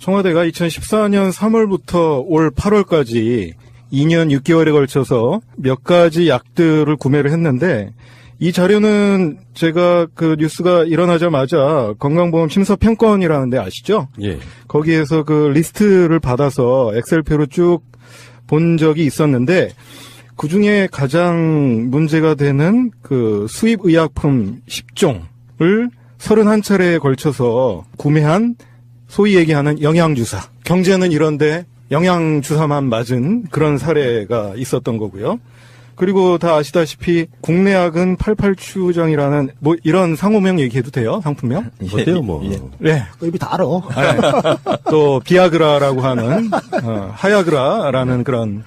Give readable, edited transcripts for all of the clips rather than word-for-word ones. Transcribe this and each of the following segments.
청와대가 2014년 3월부터 올 8월까지 2년 6개월에 걸쳐서 몇 가지 약들을 구매를 했는데 이 자료는 제가 그 뉴스가 일어나자마자 건강보험 심사평가원이라는 데 아시죠? 예. 거기에서 그 리스트를 받아서 엑셀표로 쭉 본 적이 있었는데 그 중에 가장 문제가 되는 그 수입 의약품 10종을 31차례에 걸쳐서 구매한 소위 얘기하는 영양주사. 경제는 이런데 영양주사만 맞은 그런 사례가 있었던 거고요. 그리고 다 아시다시피 국내약은 88추정이라는 뭐 이런 상호명 얘기해도 돼요? 상품명? 어때요 뭐. 예. 네. 이미 다 알아. 또 비아그라라고 하는 하야그라라는 그런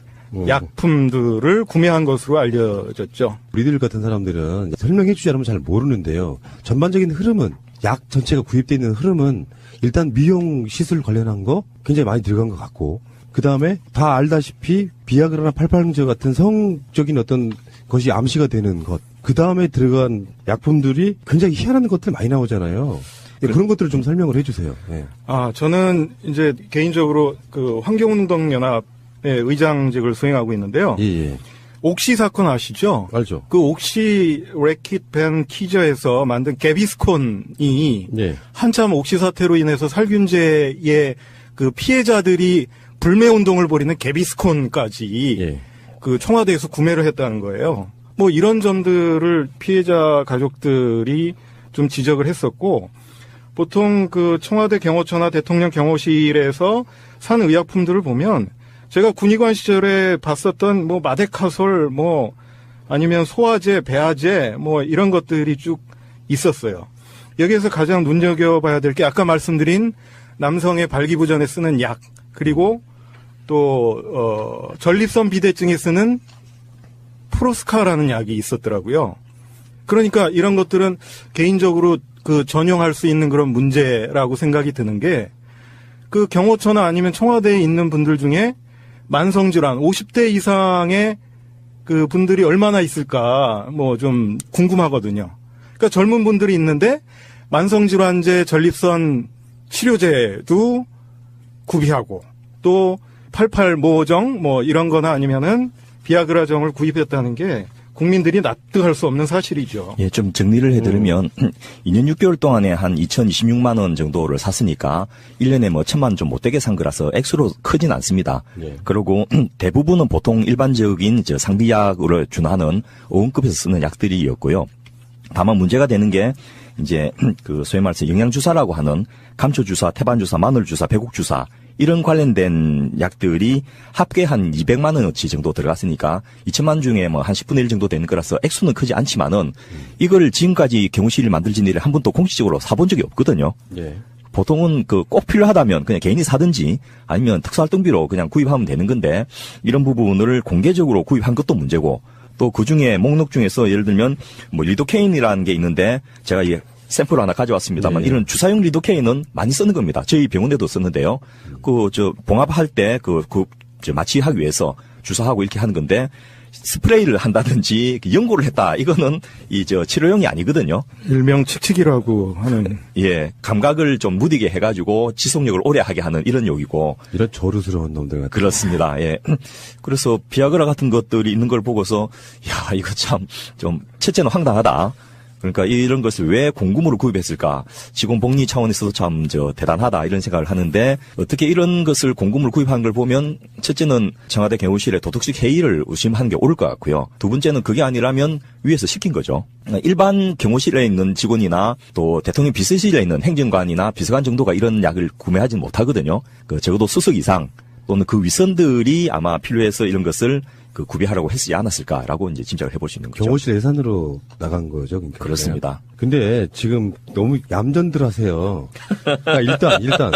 약품들을 구매한 것으로 알려졌죠. 우리들 같은 사람들은 설명해 주지 않으면 잘 모르는데요. 전반적인 흐름은 약 전체가 구입되어 있는 흐름은 일단 미용 시술 관련한 거 굉장히 많이 들어간 것 같고 그 다음에 다 알다시피 비아그라나 팔팔응제 같은 성적인 어떤 것이 암시가 되는 것. 그 다음에 들어간 약품들이 굉장히 희한한 것들 많이 나오잖아요. 그런 것들을 좀 설명을 해주세요. 네. 저는 이제 개인적으로 그 환경운동연합의 의장직을 수행하고 있는데요. 예. 옥시 사건 아시죠? 알죠. 그 옥시 래킷 벤 키저에서 만든 개비스콘이 예. 한참 옥시 사태로 인해서 살균제의 그 피해자들이 불매운동을 벌이는 개비스콘까지 예. 그 청와대에서 구매를 했다는 거예요. 뭐 이런 점들을 피해자 가족들이 좀 지적을 했었고 보통 그 청와대 경호처나 대통령 경호실에서 산 의약품들을 보면 제가 군의관 시절에 봤었던 뭐 마데카솔 뭐 아니면 소화제, 배아제 뭐 이런 것들이 쭉 있었어요. 여기에서 가장 눈여겨봐야 될 게 아까 말씀드린 남성의 발기부전에 쓰는 약 그리고 또 전립선 비대증에 쓰는 프로스카라는 약이 있었더라고요. 그러니까 이런 것들은 개인적으로 그 전용할 수 있는 그런 문제라고 생각이 드는 게 그 경호처나 아니면 청와대에 있는 분들 중에 만성질환 50대 이상의 그 분들이 얼마나 있을까 뭐 좀 궁금하거든요. 그러니까 젊은 분들이 있는데 만성질환제 전립선 치료제도 구비하고 또 88모정 뭐 이런 거나 아니면은 비아그라정을 구입했다는 게 국민들이 납득할 수 없는 사실이죠. 예, 좀 정리를 해드리면 2년 6개월 동안에 한 2,026만 원 정도를 샀으니까 1년에 뭐 1,000만 원 좀 못되게 산 거라서 액수로 크진 않습니다. 예. 그리고 대부분은 보통 일반적인 상비약으로 준하는 어원급에서 쓰는 약들이었고요. 다만 문제가 되는 게 이제 그 소위 말해서 영양주사라고 하는 감초주사, 태반주사, 마늘주사, 배국주사 이런 관련된 약들이 합계 한 200만 원어치 정도 들어갔으니까 2천만 원 중에 뭐 한 10분의 1 정도 되는 거라서 액수는 크지 않지만은 이걸 지금까지 경호실을 만들진 일을 한 번도 공식적으로 사본 적이 없거든요. 예. 보통은 그 꼭 필요하다면 그냥 개인이 사든지 아니면 특수활동비로 그냥 구입하면 되는 건데 이런 부분을 공개적으로 구입한 것도 문제고 또 그 중에 목록 중에서 예를 들면 뭐 리도케인이라는 게 있는데 제가 이 샘플을 하나 가져왔습니다만 네. 이런 주사용 리도케인은 많이 쓰는 겁니다. 저희 병원에도 썼는데요. 봉합할 때 마취하기 위해서 주사하고 이렇게 하는 건데 스프레이를 한다든지 연고를 했다. 이거는 치료용이 아니거든요. 일명 칙칙이라고 하는. 예, 감각을 좀 무디게 해가지고 지속력을 오래 하게 하는 이런 용이고. 이런 저루스러운 놈들 같은. 그렇습니다. 예. 그래서 비아그라 같은 것들이 있는 걸 보고서 야, 이거 참 좀 첫째는 황당하다. 그러니까 이런 것을 왜 공금으로 구입했을까? 직원복리 차원에서도 참 대단하다 이런 생각을 하는데 어떻게 이런 것을 공금으로 구입한 걸 보면 첫째는 청와대 경호실에 도덕식 해이를 의심하는 게 옳을 것 같고요. 두 번째는 그게 아니라면 위에서 시킨 거죠. 일반 경호실에 있는 직원이나 또 대통령 비서실에 있는 행정관이나 비서관 정도가 이런 약을 구매하지 못하거든요. 적어도 수석 이상 또는 그 윗선들이 아마 필요해서 이런 것을 구비하라고 했지 않았을까라고 이제 짐작을 해볼 수 있는 거죠. 경호실 예산으로 나간 거죠. 그러니까. 그렇습니다. 근데 지금 너무 얌전들 하세요. 그러니까 일단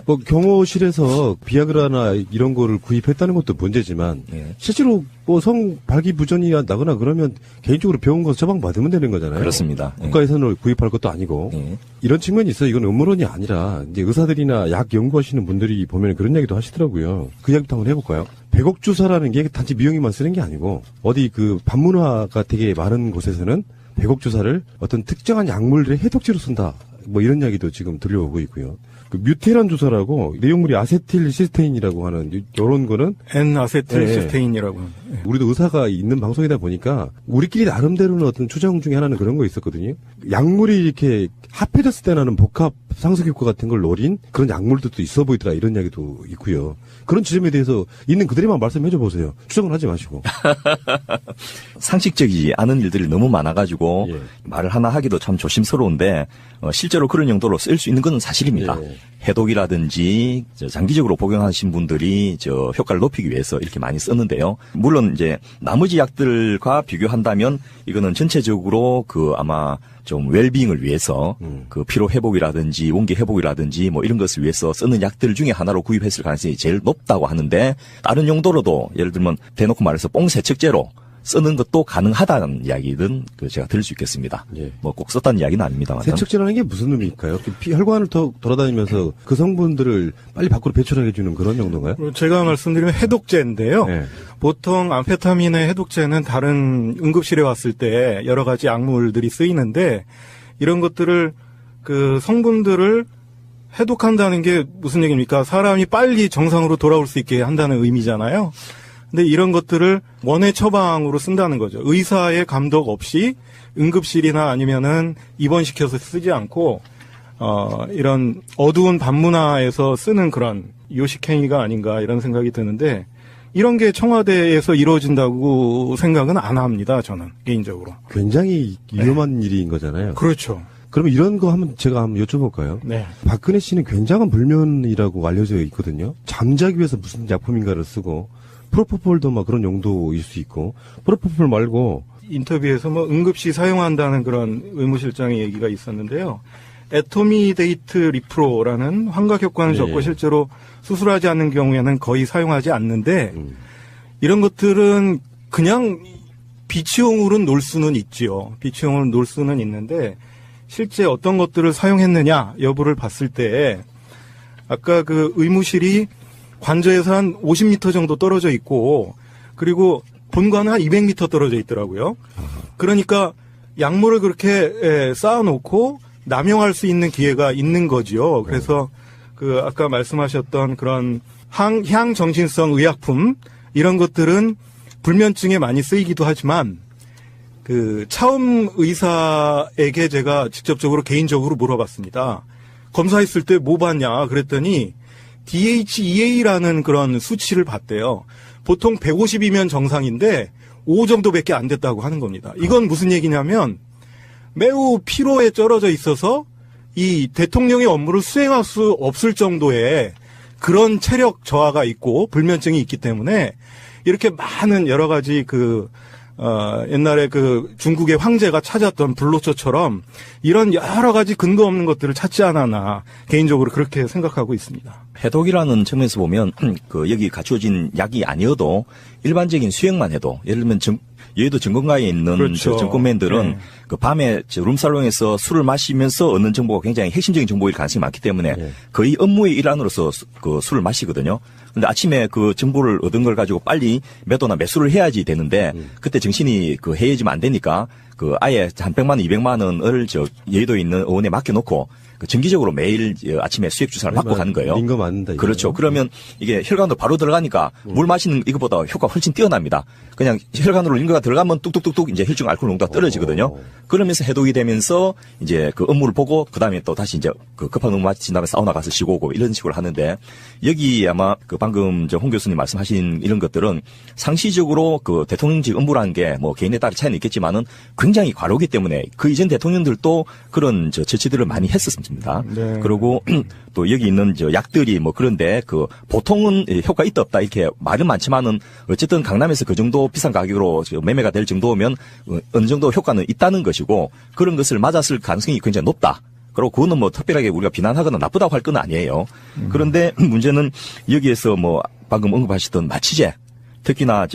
뭐 경호실에서 비아그라나 이런 거를 구입했다는 것도 문제지만 네. 실제로 뭐 성 발기부전이 나거나 그러면 개인적으로 병원 가서 처방 받으면 되는 거잖아요. 그렇습니다. 국가 예산으로 구입할 것도 아니고 네. 이런 측면이 있어요. 이건 음모론이 아니라 이제 의사들이나 약 연구하시는 분들이 보면 그런 얘기도 하시더라고요. 그 이야기부터 한번 해볼까요? 백옥 주사라는 게 단지 미용이만 쓰는 게 아니고 어디 그 반문화가 되게 많은 곳에서는 백옥 주사를 어떤 특정한 약물들의 해독제로 쓴다. 뭐 이런 이야기도 지금 들려오고 있고요. 그 뮤테란 주사라고 내용물이 아세틸시스테인이라고 하는 이런 거는 N-아세틸시스테인이라고. 예. 우리도 의사가 있는 방송이다 보니까 우리끼리 나름대로는 어떤 추정 중에 하나는 그런 거 있었거든요. 약물이 이렇게 합해졌을 때 나는 복합 상승 효과 같은 걸 노린 그런 약물들도 있어 보이더라 이런 이야기도 있고요. 그런 지점에 대해서 있는 그대로만 말씀해 줘 보세요. 추정을 하지 마시고. 상식적이지 않은 일들이 너무 많아가지고 예. 말을 하나 하기도 참 조심스러운데 실제로 그런 용도로 쓸 수 있는 건 사실입니다. 예. 해독이라든지 장기적으로 복용하신 분들이 효과를 높이기 위해서 이렇게 많이 썼는데요. 물론 이제 나머지 약들과 비교한다면 이거는 전체적으로 아마 좀 웰빙을 위해서 피로 회복이라든지 원기 회복이라든지 뭐 이런 것을 위해서 쓰는 약들 중에 하나로 구입했을 가능성이 제일 높다고 하는데 다른 용도로도 예를 들면 대놓고 말해서 뽕 세척제로 쓰는 것도 가능하다는 이야기는 제가 들을 수 있겠습니다. 예. 뭐 꼭 썼다는 이야기는 아닙니다만. 세척제라는 게 무슨 의미일까요? 혈관을 돌아다니면서 그 성분들을 빨리 밖으로 배출하게 해주는 그런 정도인가요? 제가 말씀드리면 해독제인데요. 네. 보통 암페타민의 해독제는 다른 응급실에 왔을 때 여러 가지 약물들이 쓰이는데 이런 것들을 성분들을 해독한다는 게 무슨 얘기입니까? 사람이 빨리 정상으로 돌아올 수 있게 한다는 의미잖아요. 근데 이런 것들을 원해 처방으로 쓴다는 거죠. 의사의 감독 없이 응급실이나 아니면은 입원시켜서 쓰지 않고 이런 어두운 밤문화에서 쓰는 그런 요식행위가 아닌가 이런 생각이 드는데 이런 게 청와대에서 이루어진다고 생각은 안 합니다. 저는 개인적으로. 굉장히 위험한 일인 거잖아요. 그렇죠. 그러면 이런 거 제가 한번 여쭤볼까요? 네. 박근혜 씨는 굉장한 불면이라고 알려져 있거든요. 잠자기 위해서 무슨 약품인가를 쓰고 프로포폴도 막 그런 용도일 수 있고 프로포폴 말고 인터뷰에서 응급시 사용한다는 그런 의무실장의 얘기가 있었는데요. 에토미데이트 리프로라는 환각 효과는 네. 적고 실제로 수술하지 않는 경우에는 거의 사용하지 않는데 이런 것들은 그냥 비치용으로 놀 수는 있지요. 비치용으로 놀 수는 있는데 실제 어떤 것들을 사용했느냐 여부를 봤을 때 아까 의무실이 관저에서 한 50m 정도 떨어져 있고 그리고 본관은 한 200m 떨어져 있더라고요. 그러니까 약물을 그렇게 쌓아놓고 남용할 수 있는 기회가 있는 거지요. 그래서 아까 말씀하셨던 그런 향정신성 의약품 이런 것들은 불면증에 많이 쓰이기도 하지만 차움 의사에게 제가 직접적으로 개인적으로 물어봤습니다. 검사했을 때 뭐 봤냐 그랬더니 DHEA라는 그런 수치를 봤대요. 보통 150이면 정상인데 5 정도밖에 안 됐다고 하는 겁니다. 이건 무슨 얘기냐면 매우 피로에 쩔어져 있어서 이 대통령의 업무를 수행할 수 없을 정도의 그런 체력 저하가 있고 불면증이 있기 때문에 이렇게 많은 여러 가지 옛날에 중국의 황제가 찾았던 불로초처럼 이런 여러 가지 근거 없는 것들을 찾지 않았나 개인적으로 그렇게 생각하고 있습니다. 해독이라는 측면에서 보면 여기 갖추어진 약이 아니어도 일반적인 수행만 해도 예를 들면 여의도 정권가에 있는 그렇죠. 정권맨들은 네. 밤에 룸살롱에서 술을 마시면서 얻는 정보가 굉장히 핵심적인 정보일 가능성이 많기 때문에 네. 거의 업무의 일환으로서 술을 마시거든요. 근데 아침에 정보를 얻은 걸 가지고 빨리 매도나 매수를 해야지 되는데 그때 정신이 해이해지면 안 되니까 아예 한 100만 원, 200만 원을 여의도에 있는 의원에 맡겨놓고 정기적으로 매일 아침에 수액 주사를 맞고 가는 거예요. 민거 맞는다. 그렇죠. 그러면 이게 혈관도 바로 들어가니까 물 마시는 이것보다 효과가 훨씬 뛰어납니다. 그냥 혈관으로 인거가 들어가면 뚝뚝뚝뚝 이제 혈중 알코올 농도가 떨어지거든요. 그러면서 해독이 되면서 이제 업무를 보고 그다음에 또 다시 이제 급한 업무 마친 다음에 사우나 가서 쉬고 오고 이런 식으로 하는데 여기 아마 방금 홍 교수님 말씀하신 이런 것들은 상시적으로 대통령직 업무라는 게 개인에 따라 차이는 있겠지만은 굉장히 과로기 때문에 이전 대통령들도 그런 처치들을 많이 했었습니다. 네. 그리고 또 여기 있는 약들이 그런데 보통은 효과 있다 없다 이렇게 말은 많지만은 어쨌든 강남에서 그 정도 비싼 가격으로 매매가 될 정도면 어느 정도 효과는 있다는 것이고 그런 것을 맞았을 가능성이 굉장히 높다. 그리고 그거는 특별하게 우리가 비난하거나 나쁘다고 할 건 아니에요. 그런데 문제는 여기에서 방금 언급하셨던 마취제. 특히나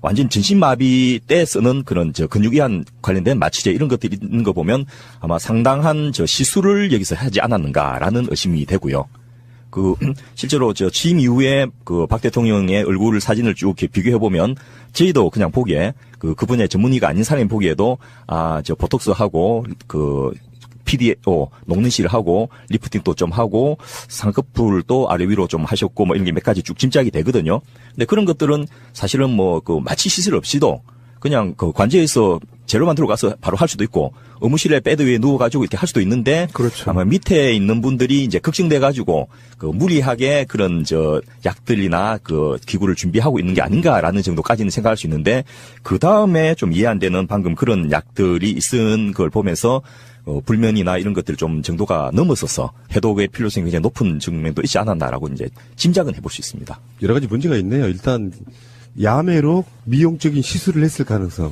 완전 전신마비 때 쓰는 그런 근육이완 관련된 마취제 이런 것들이 있는 거 보면 아마 상당한 시술을 여기서 하지 않았는가라는 의심이 되고요. 실제로 취임 이후에 박 대통령의 얼굴 사진을 쭉 이렇게 비교해 보면 저희도 그냥 보기에 그 분야의 전문의가 아닌 사람이 보기에도 보톡스하고 PDO 녹는 실을 하고 리프팅도 좀 하고 상급풀도 아래 위로 좀 하셨고 뭐 이런 게 몇 가지 쭉 짐작이 되거든요. 근데 그런 것들은 사실은 뭐 그 마취 시술 없이도 그냥 그 관제에서 재료만 들어가서 바로 할 수도 있고 의무실에 베드 위에 누워가지고 이렇게 할 수도 있는데 그렇죠. 아마 밑에 있는 분들이 이제 걱정돼가지고 그 무리하게 그런 약들이나 그 기구를 준비하고 있는 게 아닌가라는 정도까지는 생각할 수 있는데 그 다음에 좀 이해 안 되는 방금 그런 약들이 있은 걸 보면서 불면이나 이런 것들 좀 정도가 넘었어서 해독의 필요성이 굉장히 높은 측면도 있지 않았나라고 이제 짐작은 해볼 수 있습니다. 여러 가지 문제가 있네요. 일단 야매로 미용적인 시술을 했을 가능성.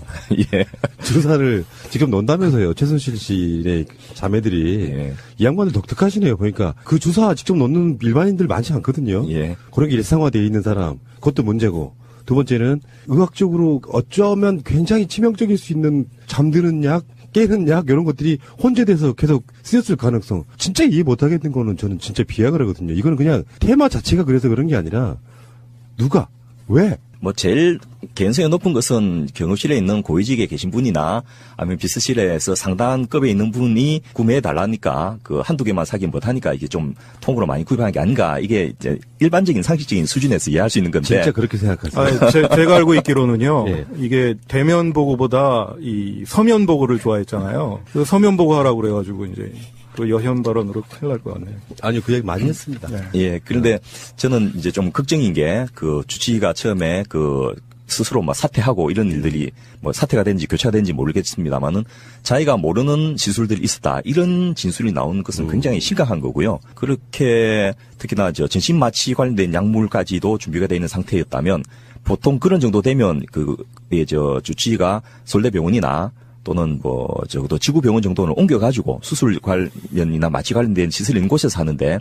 예. 주사를 직접 놓는다면서요. 최순실 씨의 자매들이. 예. 이 양반들 독특하시네요. 보니까 그 주사 직접 놓는 일반인들 많지 않거든요. 예. 그런 게 일상화되어 있는 사람. 그것도 문제고. 두 번째는 의학적으로 어쩌면 굉장히 치명적일 수 있는 잠드는 약, 깨는 약 이런 것들이 혼재돼서 계속 쓰였을 가능성. 진짜 이해 못하겠는 거는 저는 진짜 비약을하거든요. 이거는 그냥 테마 자체가 그래서 그런 게 아니라 누가 왜? 뭐 제일 개연성이 높은 것은 경호실에 있는 고위직에 계신 분이나 아니면 비서실에서 상당한 급에 있는 분이 구매해 달라니까 그 한두 개만 사긴 못하니까 이게 좀 통으로 많이 구입하는 게 아닌가. 이게 이제 일반적인 상식적인 수준에서 이해할 수 있는 건데. 진짜 그렇게 생각하세요? 제가 알고 있기로는요. 예. 이게 대면 보고보다 이 서면 보고를 좋아했잖아요. 그래서 서면 보고 하라고 그래가지고 이제 또 여현 발언으로 큰일 날 것 같네요. 아니요, 그 얘기 많이 했습니다. 네. 예. 그런데 저는 이제 좀 걱정인 게 그 주치의가 처음에 그 스스로 막 사퇴하고 이런 일들이 뭐 사퇴가 된지 교체가 된지 모르겠습니다만은 자기가 모르는 시술들이 있었다. 이런 진술이 나오는 것은 굉장히 심각한 거고요. 그렇게 특히나 전신 마취 관련된 약물까지도 준비가 되어 있는 상태였다면 보통 그런 정도 되면 주치의가 서울대병원이나 또는 적어도 지구병원 정도는 옮겨가지고 수술 관련이나 마취 관련된 시설이 있는 곳에서 하는데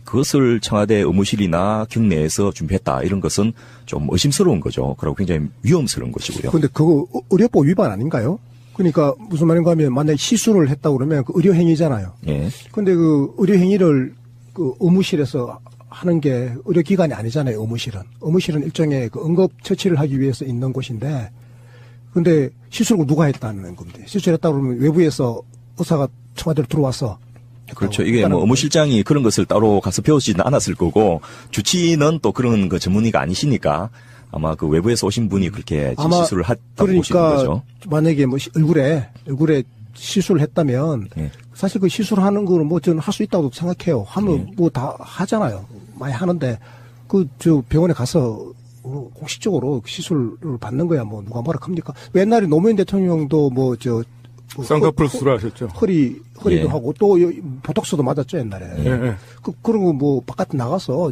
그것을 청와대 의무실이나 경내에서 준비했다. 이런 것은 좀 의심스러운 거죠. 그리고 굉장히 위험스러운 것이고요. 근데 그거 의료법 위반 아닌가요? 그러니까 무슨 말인가 하면 만약에 시술을 했다고 그러면 그 의료행위잖아요. 예. 근데 그 의료행위를 그 의무실에서 하는 게 의료기관이 아니잖아요. 의무실은 일종의 그 응급처치를 하기 위해서 있는 곳인데 근데 시술을 누가 했다는 건데 시술했다 그러면 외부에서 의사가 청와대로 들어와서 그렇죠. 이게 뭐 의무실장이 그런 것을 따로 가서 배우지는 않았을 거고 주치의는 또 그런 그 전문의가 아니시니까 아마 그 외부에서 오신 분이 그렇게 시술을 했다고 보시는 거죠. 만약에 뭐 얼굴에 시술을 했다면 예. 사실 그 시술하는 거는 뭐 저는 할 수 있다고 생각해요. 하면 뭐 다 하잖아요. 많이 하는데 저 병원에 가서 공식적으로 시술을 받는 거야 뭐 누가 뭐라 합니까? 옛날에 노무현 대통령도 쌍꺼풀 수술하셨죠. 허리도 예. 하고 또 보톡스도 맞았죠 옛날에. 예. 그런 거 뭐 바깥에 나가서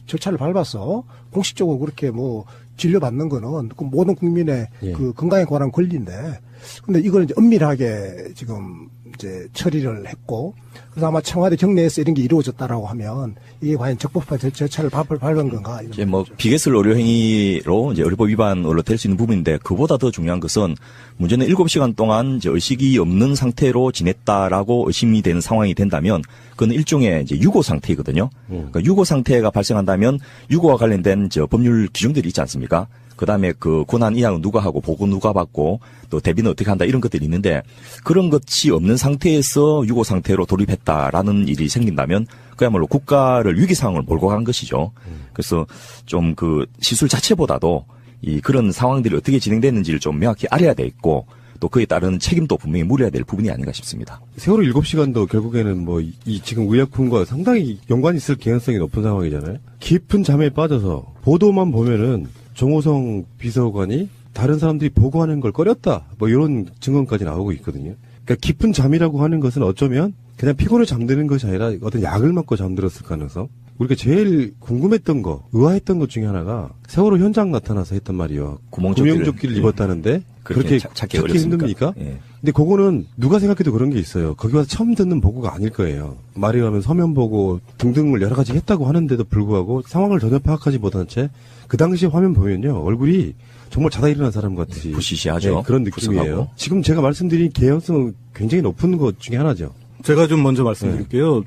절차를 밟아서 공식적으로 그렇게 뭐 진료받는 거는 그 모든 국민의 예. 그 건강에 관한 권리인데, 근데 이걸 이제 은밀하게 지금 이제 처리를 했고, 그래서 아마 청와대 경내에서 이런 게 이루어졌다라고 하면 이게 과연 적법한 절차를 밟은 건가? 이제 뭐 비개설 의료행위로 이제 의료법 위반으로 될 수 있는 부분인데 그보다 더 중요한 것은 문제는 7시간 동안 이제 의식이 없는 상태로 지냈다라고 의심이 되는 상황이 된다면 그건 일종의 이제 유고 상태이거든요. 그러니까 유고 상태가 발생한다면 유고와 관련된 법률 규정들이 있지 않습니까? 그다음에 그 고난 이양은 누가 하고 보고 누가 받고 또 대비는 어떻게 한다 이런 것들이 있는데 그런 것이 없는 상태에서 유고 상태로 돌입했다라는 일이 생긴다면 그야말로 국가를 위기 상황을 몰고 간 것이죠. 그래서 좀 그 시술 자체보다도 이 그런 상황들이 어떻게 진행됐는지를 좀 명확히 알아야 돼 있고 또 그에 따른 책임도 분명히 물어야 될 부분이 아닌가 싶습니다. 세월호 7시간도 결국에는 이 지금 의약품과 상당히 연관이 있을 개연성이 높은 상황이잖아요. 깊은 잠에 빠져서 보도만 보면은 정호성 비서관이 다른 사람들이 보고하는 걸 꺼렸다. 뭐 이런 증언까지 나오고 있거든요. 그러니까 깊은 잠이라고 하는 것은 어쩌면 그냥 피곤해 잠드는 것이 아니라 어떤 약을 맞고 잠들었을 가능성. 우리가 제일 궁금했던 거, 의아했던 것 중에 하나가 세월호 현장 나타나서 했단 말이에요. 구명조끼를 입었다는데 그렇게 찾기 힘듭니까? 예. 근데 그거는 누가 생각해도 그런 게 있어요. 거기 와서 처음 듣는 보고가 아닐 거예요. 말이라면 서면 보고 등등을 여러 가지 했다고 하는데도 불구하고 상황을 전혀 파악하지 못한 채 그 당시에 화면 보면요. 얼굴이 정말 자다 일어난 사람 같이 부시시하죠. 네, 그런 느낌이에요. 부석하고. 지금 제가 말씀드린 개연성은 굉장히 높은 것 중에 하나죠. 제가 좀 먼저 말씀드릴게요.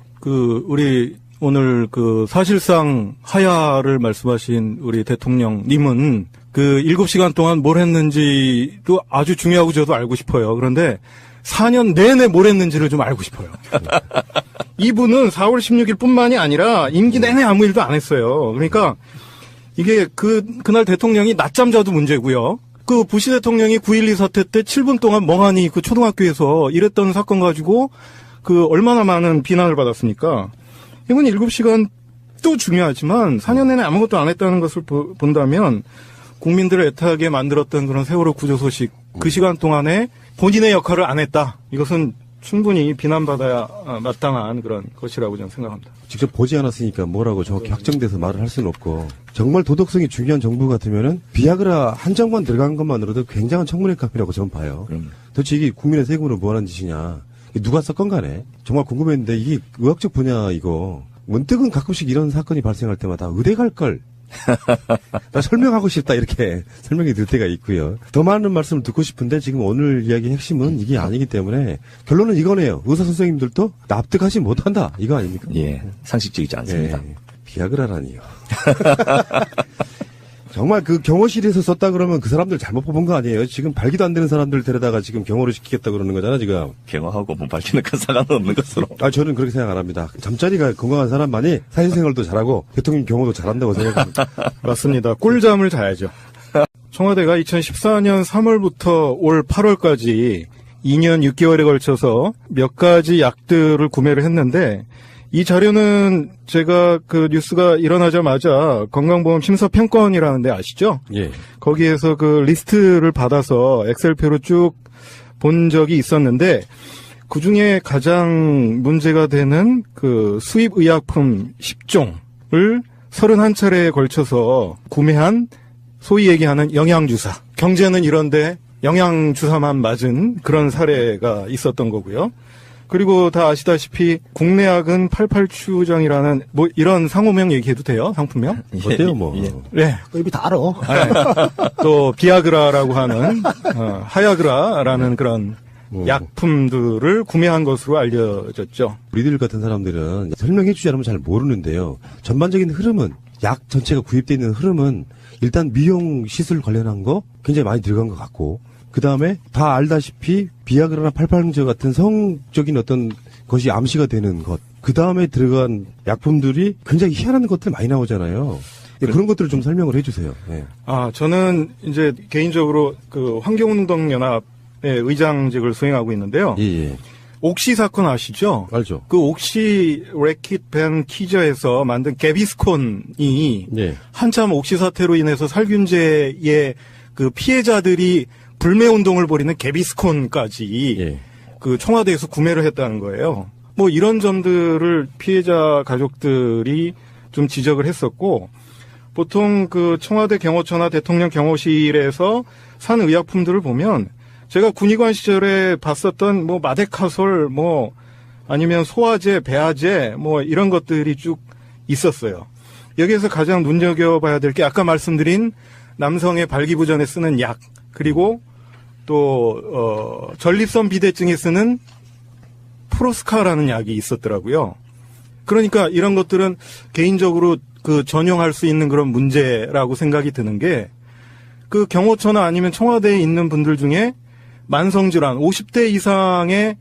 우리 오늘 사실상 하야를 말씀하신 우리 대통령님은 7시간 동안 뭘 했는지도 아주 중요하고 저도 알고 싶어요. 그런데 4년 내내 뭘 했는지를 좀 알고 싶어요. 이분은 4월 16일 뿐만이 아니라 임기 내내 아무 일도 안 했어요. 그러니까 이게 그날 대통령이 낮잠 자도 문제고요. 그 부시 대통령이 9.12 사태 때 7분 동안 멍하니 그 초등학교에서 일했던 사건 가지고 그 얼마나 많은 비난을 받았습니까? 이건 7시간도 중요하지만 4년 내내 아무것도 안 했다는 것을 본다면 국민들을 애타게 만들었던 그런 세월호 구조 소식 그 시간 동안에 본인의 역할을 안 했다. 이것은 충분히 비난받아야 마땅한 그런 것이라고 저는 생각합니다. 직접 보지 않았으니까 뭐라고 정확히 확정돼서 말을 할 수는 없고 정말 도덕성이 중요한 정부 같으면은 비아그라 한정만 들어간 것만으로도 굉장한 청문회감이라고 저는 봐요. 도대체 이게 국민의 세금으로 뭐하는 짓이냐. 누가 썼건 간에 정말 궁금했는데 이게 의학적 분야 이거 문득은 가끔씩 이런 사건이 발생할 때마다 의대 갈 걸. 나 설명하고 싶다 이렇게 설명이 들 때가 있고요. 더 많은 말씀을 듣고 싶은데 지금 오늘 이야기의 핵심은 이게 아니기 때문에 결론은 이거네요. 의사 선생님들도 납득하지 못한다 이거 아닙니까? 예, 상식적이지 않습니다. 예, 비아그라라니요. 정말 그 경호실에서 썼다 그러면 그 사람들 잘못 뽑은 거 아니에요? 지금 발기도 안 되는 사람들 데려다가 지금 경호를 시키겠다 그러는 거잖아 지금. 경호하고 뭐 밝히는 큰 상관없는 것으로. 저는 그렇게 생각 안 합니다. 잠자리가 건강한 사람만이 사회생활도 잘하고 대통령 경호도 잘한다고 생각합니다. 맞습니다. 꿀잠을 자야죠. 청와대가 2014년 3월부터 올 8월까지 2년 6개월에 걸쳐서 몇 가지 약들을 구매를 했는데 이 자료는 제가 그 뉴스가 일어나자마자 건강보험 심사평가원이라는 데 아시죠? 예. 거기에서 그 리스트를 받아서 엑셀표로 쭉 본 적이 있었는데 그중에 가장 문제가 되는 그 수입 의약품 10종을 31차례에 걸쳐서 구매한 소위 얘기하는 영양주사. 경제는 이런데 영양주사만 맞은 그런 사례가 있었던 거고요. 그리고 다 아시다시피 국내약은 88추정이라는 뭐 이런 상호명 얘기해도 돼요? 상품명? 어때요 뭐. 예. 네. 이미 다 알아. 또 비아그라라고 하는 하야그라라는 그런 약품들을 구매한 것으로 알려졌죠. 우리들 같은 사람들은 설명해주지 않으면 잘 모르는데요. 전반적인 흐름은 약 전체가 구입되어 있는 흐름은 일단 미용 시술 관련한 거 굉장히 많이 들어간 것 같고 그 다음에 다 알다시피 비아그라나 팔팔응제 같은 성적인 어떤 것이 암시가 되는 것. 그 다음에 들어간 약품들이 굉장히 희한한 것들 많이 나오잖아요. 그런 것들을 좀 설명을 해주세요. 네. 저는 이제 개인적으로 그 환경운동연합의 의장직을 수행하고 있는데요. 예. 옥시 사건 아시죠? 알죠. 그 옥시 래킷 밴 키저에서 만든 개비스콘이 예. 한참 옥시 사태로 인해서 살균제의 그 피해자들이 불매 운동을 벌이는 개비스콘까지 예. 그 청와대에서 구매를 했다는 거예요. 뭐 이런 점들을 피해자 가족들이 좀 지적을 했었고 보통 그 청와대 경호처나 대통령 경호실에서 산 의약품들을 보면 제가 군의관 시절에 봤었던 뭐 마데카솔 뭐 아니면 소화제, 배아제 뭐 이런 것들이 쭉 있었어요. 여기에서 가장 눈여겨봐야 될 게 아까 말씀드린 남성의 발기부전에 쓰는 약 그리고 또 전립선 비대증에 쓰는 프로스카라는 약이 있었더라고요. 그러니까 이런 것들은 개인적으로 그 전용할 수 있는 그런 문제라고 생각이 드는 게 그 경호처나 아니면 청와대에 있는 분들 중에 만성질환 50대 이상의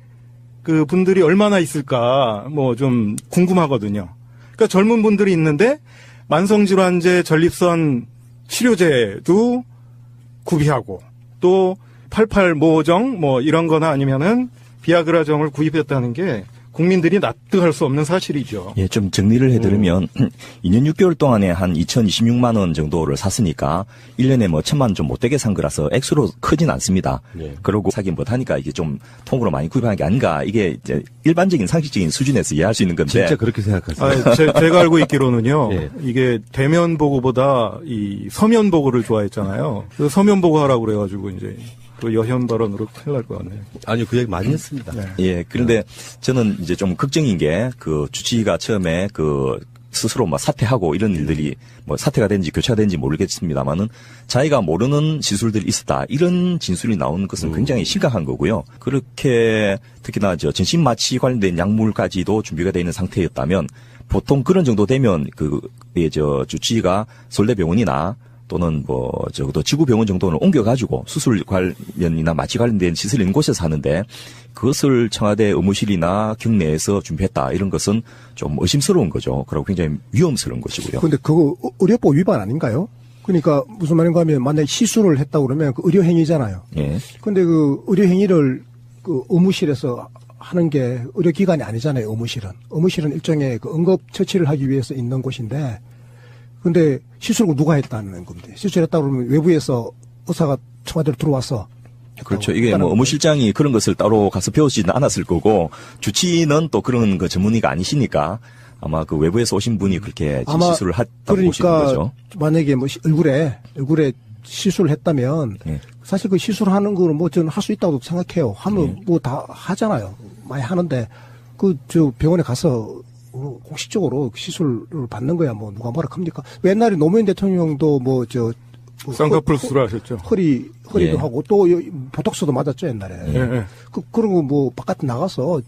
그 분들이 얼마나 있을까 뭐 좀 궁금하거든요. 그러니까 젊은 분들이 있는데 만성질환제 전립선 치료제도 구비하고 또 88모정 뭐 이런 거나 아니면은 비아그라정을 구입했다는 게 국민들이 납득할 수 없는 사실이죠. 예, 좀 정리를 해드리면 2년 6개월 동안에 한 2,026만 원 정도를 샀으니까 1년에 뭐 1,000만 원 좀 못되게 산 거라서 액수로 크진 않습니다. 예. 그러고 사긴 못하니까 이게 좀 통으로 많이 구입하는 게 아닌가 이게 이제 일반적인 상식적인 수준에서 이해할 수 있는 건데. 진짜 그렇게 생각하세요? 제가 알고 있기로는요. 예. 이게 대면 보고보다 이 서면 보고를 좋아했잖아요. 그 서면 보고 하라고 그래가지고 이제 그 여현 발언으로 큰일 날 것 같네요. 아니요, 그 얘기 많이 했습니다. 네. 예, 그런데 저는 이제 좀 걱정인 게 그 주치의가 처음에 그 스스로 막 사퇴하고 이런 일들이 뭐 사퇴가 된지 교체가 된지 모르겠습니다만은 자기가 모르는 지술들이 있었다 이런 진술이 나오는 것은 굉장히 심각한 거고요. 그렇게 특히나 저 전신마취 관련된 약물까지도 준비가 되어 있는 상태였다면 보통 그런 정도 되면 저 주치의가 서울대병원이나 또는 뭐 적어도 지구병원 정도는 옮겨가지고 수술 관련이나 마취 관련된 시설이 있는 곳에서 하는데 그것을 청와대 의무실이나 경내에서 준비했다 이런 것은 좀 의심스러운 거죠. 그리고 굉장히 위험스러운 것이고요. 근데 그거 의료법 위반 아닌가요? 그러니까 무슨 말인가 하면 만약에 시술을 했다고 그러면 그 의료행위잖아요. 예. 근데 그 의료행위를 그 의무실에서 하는 게 의료기관이 아니잖아요, 의무실은. 의무실은 일종의 그 응급처치를 하기 위해서 있는 곳인데, 근데 시술을 누가 했다는 겁니다. 시술했다고 그러면 외부에서 의사가 청와대로 들어와서. 그렇죠. 이게 뭐 의무실장이 그런 것을 따로 가서 배우지는 않았을 거고, 주치는 또 그런 그 전문의가 아니시니까 아마 그 외부에서 오신 분이 그렇게 시술을 했다고 보시는 거죠. 그러니까 만약에 뭐 얼굴에 시술을 했다면 예. 사실 그 시술하는 거는 뭐 저는 할 수 있다고 생각해요. 하면 뭐 다 하잖아요. 많이 하는데 그 저 병원에 가서 공식적으로 시술을 받는 거야 뭐 누가 뭐라 합니까? 옛날에 노무현 대통령도 뭐 저 쌍꺼풀 수술하셨죠. 허리도 예. 하고 또 보톡스도 맞았죠 옛날에. 예. 그런 거 뭐 바깥에 나가서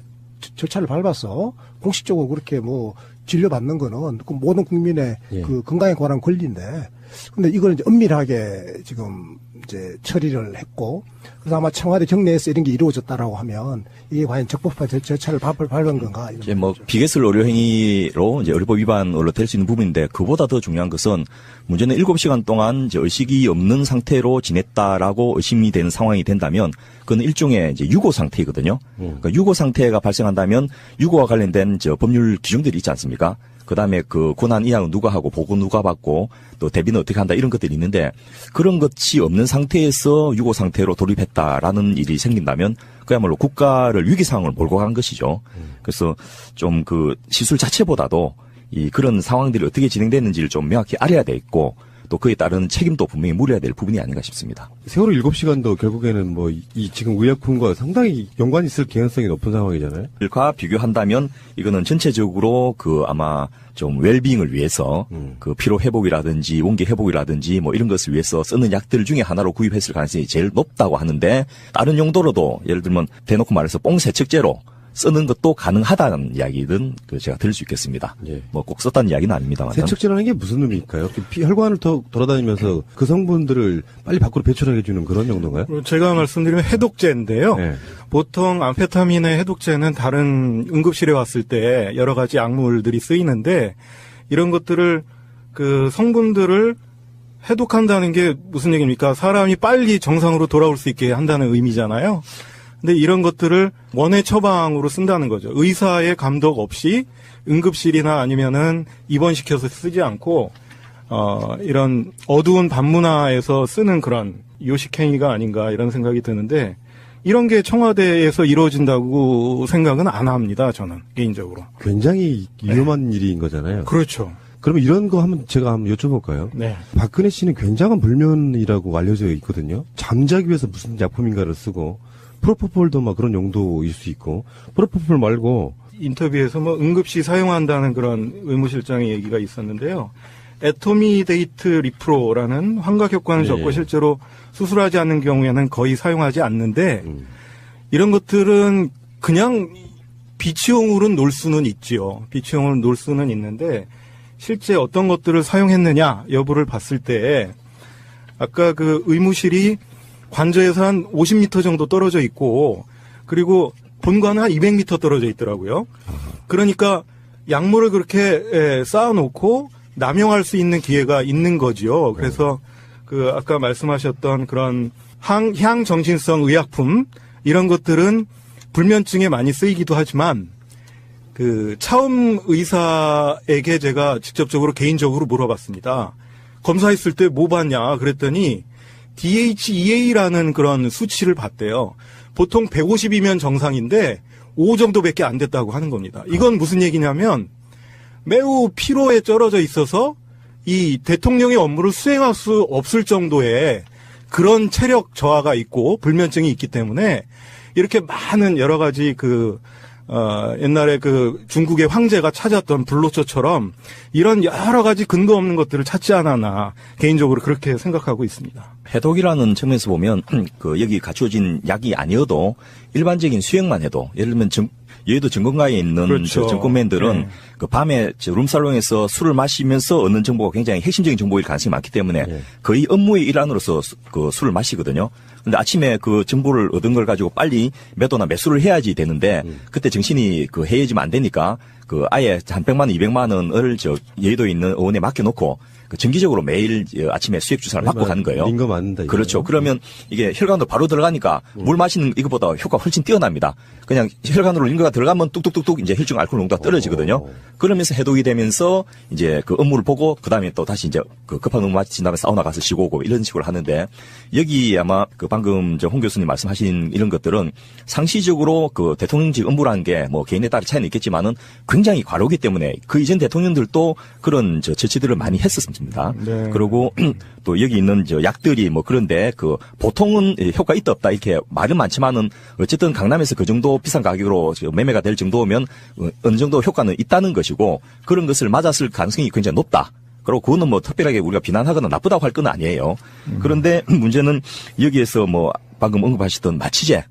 절차를 밟아서 공식적으로 그렇게 뭐 진료받는 거는 그 모든 국민의 예. 그 건강에 관한 권리인데, 근데 이걸 이제 은밀하게 지금 이제 처리를 했고, 그래서 아마 청와대 경내에서 이런 게 이루어졌다라고 하면 이게 과연 적법한 절차를 밟은 건가? 이런 이제 뭐 거죠. 비개설 의료행위로 이제 의료법 위반으로 될 수 있는 부분인데 그보다 더 중요한 것은 문제는 7시간 동안 이제 의식이 없는 상태로 지냈다라고 의심이 되는 상황이 된다면 그건 일종의 이제 유고 상태이거든요. 그러니까 유고 상태가 발생한다면 유고와 관련된 저 법률 기준들이 있지 않습니까? 그다음에 그 고난 이양은 누가 하고 보고 누가 받고 또 대비는 어떻게 한다 이런 것들이 있는데 그런 것이 없는 상태에서 유고 상태로 돌입했다라는 일이 생긴다면 그야말로 국가를 위기 상황을 몰고 간 것이죠. 그래서 좀 그 시술 자체보다도 이 그런 상황들이 어떻게 진행됐는지를 좀 명확히 알아야 돼 있고 또 그에 따른 책임도 분명히 물어야 될 부분이 아닌가 싶습니다. 세월호 7시간도 결국에는 뭐 이 지금 의약품과 상당히 연관이 있을 개연성이 높은 상황이잖아요. 과 비교한다면 이거는 전체적으로 그 아마 좀 웰빙을 위해서 그 피로 회복이라든지 원기 회복이라든지 뭐 이런 것을 위해서 쓰는 약들 중에 하나로 구입했을 가능성이 제일 높다고 하는데 다른 용도로도 예를 들면 대놓고 말해서 뽕 세척제로 쓰는 것도 가능하다는 이야기는 그 제가 들을 수 있겠습니다. 예. 뭐 꼭 썼다는 이야기는 아닙니다만. 세척제라는 게 무슨 의미일까요? 혈관을 돌아다니면서 그 성분들을 빨리 밖으로 배출하게 해주는 그런 정도인가요? 제가 말씀드리면 해독제인데요. 네. 보통 암페타민의 해독제는 다른 응급실에 왔을 때 여러 가지 약물들이 쓰이는데 이런 것들을 그 성분들을 해독한다는 게 무슨 얘기입니까? 사람이 빨리 정상으로 돌아올 수 있게 한다는 의미잖아요. 근데 이런 것들을 원해 처방으로 쓴다는 거죠. 의사의 감독 없이 응급실이나 아니면은 입원시켜서 쓰지 않고 이런 어두운 밤문화에서 쓰는 그런 요식행위가 아닌가 이런 생각이 드는데 이런 게 청와대에서 이루어진다고 생각은 안 합니다. 저는 개인적으로. 굉장히 위험한 일인 거잖아요. 그렇죠. 그러면 이런 거 제가 한번 여쭤볼까요? 네. 박근혜 씨는 굉장한 불면이라고 알려져 있거든요. 잠자기 위해서 무슨 약품인가를 쓰고 프로포폴도 막 그런 용도일 수 있고 프로포폴 말고 인터뷰에서 뭐 응급시 사용한다는 그런 의무실장의 얘기가 있었는데요. 에토미데이트 리프로라는 환각 효과는 적고 네. 실제로 수술하지 않는 경우에는 거의 사용하지 않는데 이런 것들은 그냥 비치용으로는 놓을 수는 있지요. 비치용으로 놓을 수는 있는데 실제 어떤 것들을 사용했느냐 여부를 봤을 때 아까 그 의무실이 관저에서 한 50m 정도 떨어져 있고 그리고 본관은 한 200m 떨어져 있더라고요. 그러니까 약물을 그렇게 쌓아놓고 남용할 수 있는 기회가 있는 거지요. 그래서 그 아까 말씀하셨던 그런 향정신성 의약품 이런 것들은 불면증에 많이 쓰이기도 하지만 그 차움 의사에게 제가 직접적으로 개인적으로 물어봤습니다. 검사했을 때 뭐 봤냐 그랬더니 DHEA라는 그런 수치를 봤대요. 보통 150이면 정상인데 5 정도밖에 안 됐다고 하는 겁니다. 이건 무슨 얘기냐면 매우 피로에 쩔어져 있어서 이 대통령의 업무를 수행할 수 없을 정도의 그런 체력 저하가 있고 불면증이 있기 때문에 이렇게 많은 여러 가지 옛날에 그 중국의 황제가 찾았던 불로초처럼 이런 여러 가지 근거 없는 것들을 찾지 않았나 개인적으로 그렇게 생각하고 있습니다. 해독이라는 측면에서 보면 그 여기 갖추어진 약이 아니어도 일반적인 수행만 해도 예를 들면 여의도 정권가에 있는 그렇죠. 저 정권맨들은 네. 그 밤에 저 룸살롱에서 술을 마시면서 얻는 정보가 굉장히 핵심적인 정보일 가능성이 많기 때문에 네. 거의 업무의 일환으로서 그 술을 마시거든요. 근데 아침에 그 정보를 얻은 걸 가지고 빨리 매도나 매수를 해야지 되는데 그때 정신이 그 해이해지면 안 되니까 그 아예 한 100만 원, 200만 원을 저 여의도에 있는 의원에 맡겨놓고 그 정기적으로 매일 아침에 수액 주사를 맞고 가는 거예요. 민거 맞는다. 그렇죠. 그러면 이게 혈관으로 바로 들어가니까 물 마시는 이것보다 효과가 훨씬 뛰어납니다. 그냥 혈관으로 링거가 들어가면 뚝뚝뚝뚝 이제 혈중 알코올 농도가 떨어지거든요. 그러면서 해독이 되면서 이제 그 업무를 보고 그 다음에 또 다시 이제 그 급한 업무 마친 다음에 사우나 가서 쉬고 오고 이런 식으로 하는데 여기 아마 그 방금 저 홍 교수님 말씀하신 이런 것들은 상시적으로 그 대통령직 업무라는 게 뭐 개인에 따라 차이는 있겠지만은 굉장히 과로기 때문에 그 이전 대통령들도 그런 저 처치들을 많이 했었습니다. 네. 그리고 또 여기 있는 저 약들이 뭐 그런데 그 보통은 효과 있다 없다 이렇게 말은 많지만은 어쨌든 강남에서 그 정도 비싼 가격으로 매매가 될 정도면 어느 정도 효과는 있다는 것이고 그런 것을 맞았을 가능성이 굉장히 높다. 그리고 그거는 뭐 특별하게 우리가 비난하거나 나쁘다고 할 건 아니에요. 그런데 문제는 여기에서 뭐 방금 언급하셨던 마취제,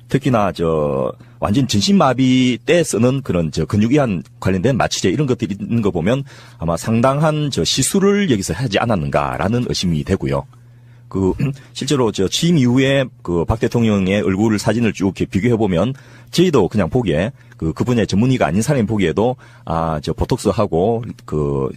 특히나 저 완전 전신마비 때 쓰는 그런 저 근육이완 관련된 마취제 이런 것들이 있는 거 보면 아마 상당한 저 시술을 여기서 하지 않았는가라는 의심이 되고요. 그 실제로 저 취임 이후에 그 박 대통령의 얼굴 사진을 쭉 이렇게 비교해 보면 저희도 그냥 보기에 그 분야의 전문의가 아닌 사람이 보기에도 저 보톡스 하고 그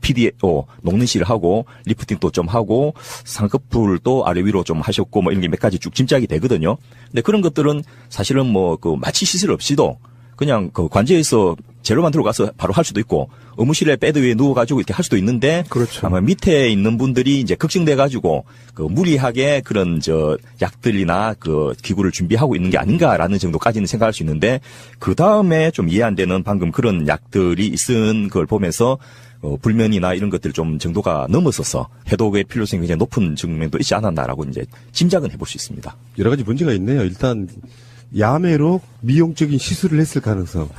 PDO 녹는실을 하고 리프팅도 좀 하고 상꺼풀도 아래 위로 좀 하셨고 뭐 이런 게 몇 가지 쭉 짐작이 되거든요. 근데 그런 것들은 사실은 뭐 그 마취 시술 없이도 그냥 그 관제에서 재료만 들어가서 바로 할 수도 있고 의무실에 베드 위에 누워가지고 이렇게 할 수도 있는데 그렇죠. 아마 밑에 있는 분들이 이제 걱정돼가지고 그 무리하게 그런 저 약들이나 그 기구를 준비하고 있는 게 아닌가라는 정도까지는 생각할 수 있는데 그 다음에 좀 이해 안 되는 방금 그런 약들이 있은 걸 보면서 불면이나 이런 것들 좀 정도가 넘었어서 해독의 필요성이 굉장히 높은 측면도 있지 않았나라고 이제 짐작은 해볼 수 있습니다. 여러 가지 문제가 있네요. 일단 야매로 미용적인 시술을 했을 가능성.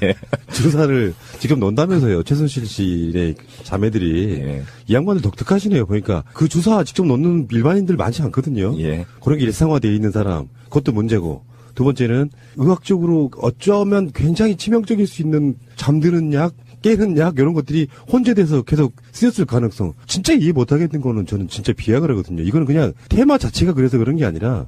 예. 주사를 직접 넣는다면서요. 최순실 씨의 자매들이. 예. 이 양반들 독특하시네요. 보니까 그 주사 직접 넣는 일반인들 많지 않거든요. 예. 그런 게 일상화되어 있는 사람. 그것도 문제고. 두 번째는 의학적으로 어쩌면 굉장히 치명적일 수 있는 잠드는 약, 깨는 약 이런 것들이 혼재돼서 계속 쓰였을 가능성. 진짜 이해 못하겠는 거는 저는 진짜 비약을하거든요. 이거는 그냥 테마 자체가 그래서 그런 게 아니라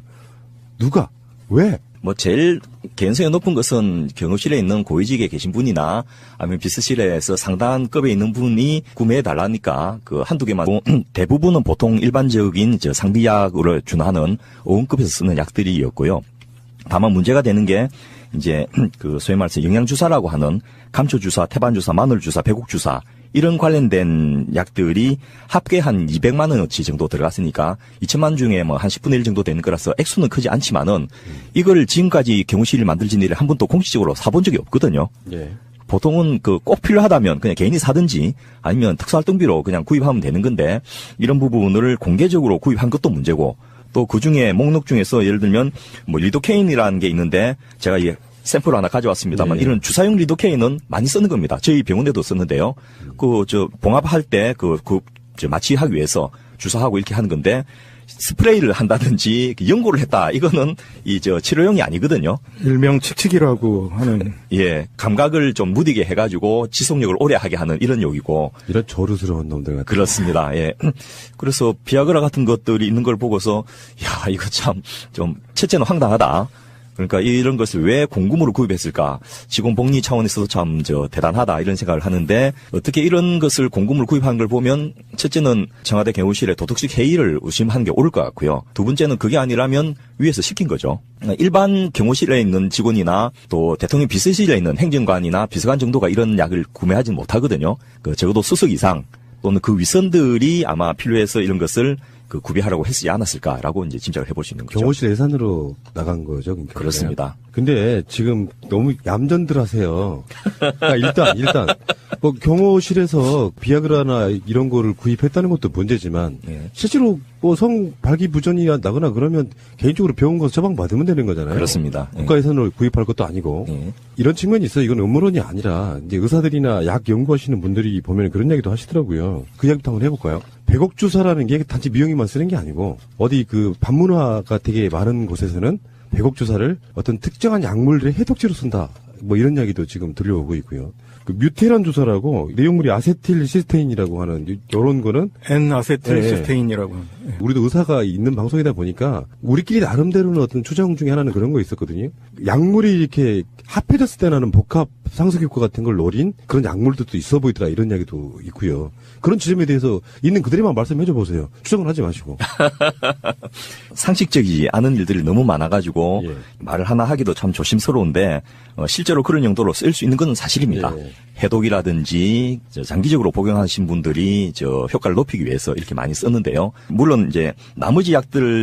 누가 왜? 뭐 제일 개연성이 높은 것은 경호실에 있는 고위직에 계신 분이나 아니면 비서실에서 상당한 급에 있는 분이 구매해 달라니까 그 한두 개만 대부분은 보통 일반적인 저 상비약으로 준하는 어원급에서 쓰는 약들이었고요. 다만 문제가 되는 게 이제 그 소위 말해서 영양주사라고 하는 감초주사, 태반주사, 마늘주사, 배국주사 이런 관련된 약들이 합계 한 200만 원어치 정도 들어갔으니까 2천만 원 중에 뭐 한 10분의 1 정도 되는 거라서 액수는 크지 않지만은 이걸 지금까지 경호실을 만들진 일을 한 번도 공식적으로 사본 적이 없거든요. 예. 보통은 그 꼭 필요하다면 그냥 개인이 사든지 아니면 특수활동비로 그냥 구입하면 되는 건데 이런 부분을 공개적으로 구입한 것도 문제고 또 그 중에 목록 중에서 예를 들면 뭐 리도케인이라는 게 있는데 제가 이 샘플 하나 가져왔습니다만 네. 이런 주사용 리도케인은 많이 쓰는 겁니다. 저희 병원에도 썼는데요. 봉합할 때 마취하기 위해서 주사하고 이렇게 하는 건데 스프레이를 한다든지 연고를 했다. 이거는 치료용이 아니거든요. 일명 칙칙이라고 하는. 예, 감각을 좀 무디게 해가지고 지속력을 오래 하게 하는 이런 용이고. 이런 저루스러운 놈들 같은. 그렇습니다. 예. 그래서 비아그라 같은 것들이 있는 걸 보고서 야 이거 참 좀 첫째는 황당하다. 그러니까 이런 것을 왜 공금으로 구입했을까? 직원복리 차원에서도 참 대단하다 이런 생각을 하는데 어떻게 이런 것을 공금으로 구입한 걸 보면 첫째는 청와대 경호실의 도덕식 해이를 의심한 게 옳을 것 같고요. 두 번째는 그게 아니라면 위에서 시킨 거죠. 일반 경호실에 있는 직원이나 또 대통령 비서실에 있는 행정관이나 비서관 정도가 이런 약을 구매하지 못하거든요. 적어도 수석 이상 또는 그 윗선들이 아마 필요해서 이런 것을 구비하라고 했지 않았을까라고 이제 짐작을 해볼 수 있는 거죠. 경호실 예산으로 나간 거죠. 그러니까. 그렇습니다. 근데 지금 너무 얌전들 하세요. 그러니까 일단 뭐 경호실에서 비아그라나 이런 거를 구입했다는 것도 문제지만 예. 실제로 뭐 성 발기부전이 나거나 그러면 개인적으로 병원 가서 처방 받으면 되는 거잖아요. 그렇습니다. 국가 예산으로 구입할 것도 아니고 예. 이런 측면이 있어요. 이건 음모론이 아니라 이제 의사들이나 약 연구하시는 분들이 보면 그런 얘기도 하시더라고요. 그 이야기부터 한번 해볼까요? 백옥주사라는 게 단지 미용이만 쓰는 게 아니고 어디 그 반문화가 되게 많은 곳에서는 백옥주사를 어떤 특정한 약물의 해독제로 쓴다. 뭐 이런 이야기도 지금 들려오고 있고요. 그 뮤테란 주사라고 내용물이 아세틸시스테인이라고 하는 이런 거는 N-아세틸시스테인이라고. 예. 우리도 의사가 있는 방송이다 보니까 우리끼리 나름대로는 어떤 추정 중에 하나는 그런 거 있었거든요. 약물이 이렇게 합해졌을 때 나는 복합 상쇄효과 같은 걸 노린 그런 약물들도 있어 보이더라 이런 이야기도 있고요. 그런 지점에 대해서 있는 그대로만 말씀해 줘 보세요. 추정을 하지 마시고. 상식적이지 않은 일들이 너무 많아가지고 예. 말을 하나 하기도 참 조심스러운데 실제로 그런 용도로 쓸 수 있는 건 사실입니다. 예. 해독이라든지 장기적으로 복용하신 분들이 효과를 높이기 위해서 이렇게 많이 썼는데요. 물론 이제 나머지 약들